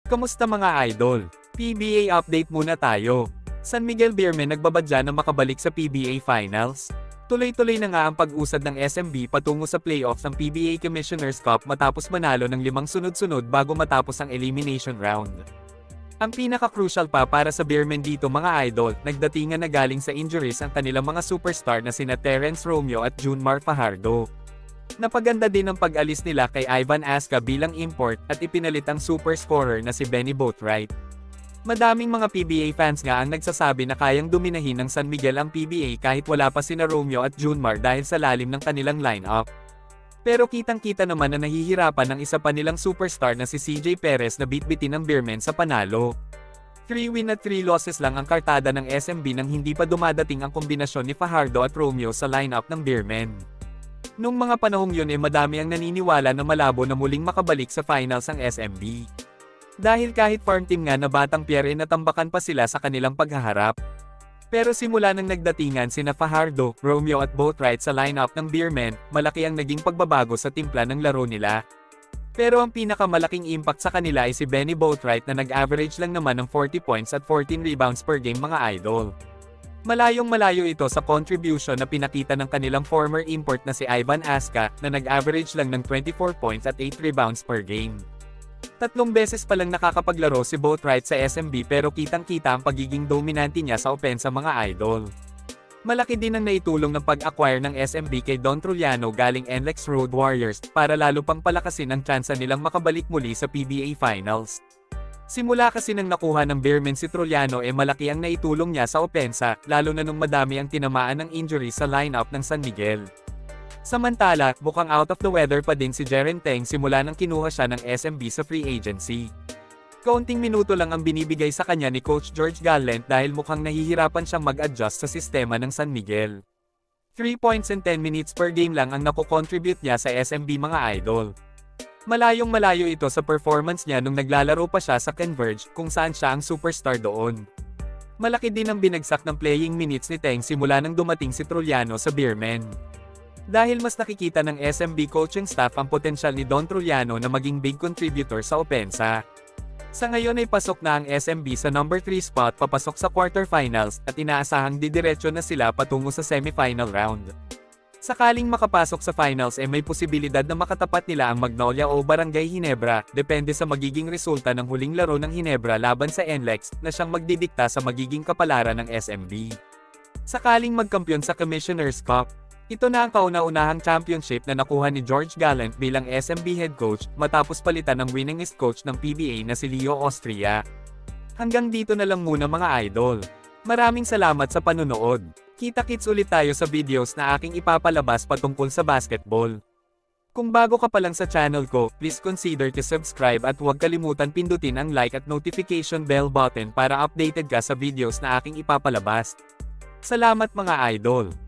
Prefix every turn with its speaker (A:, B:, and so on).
A: Kamusta mga idol? PBA update muna tayo. San Miguel Beermen nagbabadya na makabalik sa PBA Finals. Tuloy-tuloy na nga ang pag-usad ng SMB patungo sa playoffs ng PBA Commissioner's Cup matapos manalo ng 5 sunod-sunod bago matapos ang elimination round. Ang pinaka-crucial pa para sa Beermen dito mga idol, nagdatingan na galing sa injuries ang kanilang mga superstar na sina Terence Romeo at Junmar Fajardo. Napaganda din ang pag-alis nila kay Ivan Asca bilang import at ipinalit ang super scorer na si Benny Boatwright. Madaming mga PBA fans nga ang nagsasabi na kayang dominahin ng San Miguel ang PBA kahit wala pa sina Romeo at Junmar dahil sa lalim ng kanilang lineup. Pero kitang-kita naman na nahihirapan ng isa pa nilang superstar na si CJ Perez na bitbitin ng Beermen sa panalo. 3 win at 3 losses lang ang kartada ng SMB nang hindi pa dumadating ang kombinasyon ni Fajardo at Romeo sa lineup ng Beermen. Nung mga panahong yun madami ang naniniwala na malabo na muling makabalik sa finals ang SMB. Dahil kahit farm team nga na Batang Piere natambakan pa sila sa kanilang paghaharap. Pero simula nang nagdatingan sina Fajardo, Romeo at Boatwright sa lineup ng Beermen, malaki ang naging pagbabago sa timpla ng laro nila. Pero ang pinakamalaking impact sa kanila ay si Benny Boatwright na nag-average lang naman ng 40 points at 14 rebounds per game mga idol. Malayong-malayo ito sa contribution na pinakita ng kanilang former import na si Ivan Asca na nag-average lang ng 24 points at 8 rebounds per game. 3 beses pa lang nakakapaglaro si Boatwright sa SMB pero kitang-kita ang pagiging dominante niya sa opensa mga idol. Malaki din ang naitulong ng pag-acquire ng SMB kay Don Trullano galing NLEX Road Warriors para lalo pang palakasin ang tsansa nilang makabalik muli sa PBA Finals. Simula kasi nang nakuha ng Beermen si Trullano malaki ang naitulong niya sa opensa, lalo na nung madami ang tinamaan ng injury sa lineup ng San Miguel. Samantala, mukhang out of the weather pa din si Jeren Teng simula nang kinuha siya ng SMB sa free agency. Kaunting minuto lang ang binibigay sa kanya ni Coach George Gallant dahil mukhang nahihirapan siyang mag-adjust sa sistema ng San Miguel. 3 points and 10 minutes per game lang ang nakocontribute niya sa SMB mga idol. Malayong-malayo ito sa performance niya nung naglalaro pa siya sa Converge kung saan siya ang superstar doon. Malaki din ang binagsak ng playing minutes ni Teng simula nang dumating si Trullano sa Beermen. Dahil mas nakikita ng SMB coaching staff ang potensyal ni Don Trullano na maging big contributor sa opensa. Sa ngayon ay pasok na ang SMB sa number 3 spot papasok sa quarterfinals at inaasahang didiretso na sila patungo sa semifinal round. Sakaling makapasok sa finals may posibilidad na makatapat nila ang Magnolia o Barangay Ginebra, depende sa magiging resulta ng huling laro ng Ginebra laban sa NLEX na siyang magdidikta sa magiging kapalaran ng SMB. Sakaling magkampiyon sa Commissioner's Cup, ito na ang kauna-unahang championship na nakuha ni George Gallant bilang SMB head coach matapos palitan ng winningest coach ng PBA na si Leo Austria. Hanggang dito na lang muna mga idol. Maraming salamat sa panunood. Kita-kits ulit tayo sa videos na aking ipapalabas patungkol sa basketball. Kung bago ka pa lang sa channel ko, please consider to subscribe at huwag kalimutan pindutin ang like at notification bell button para updated ka sa videos na aking ipapalabas. Salamat mga idol!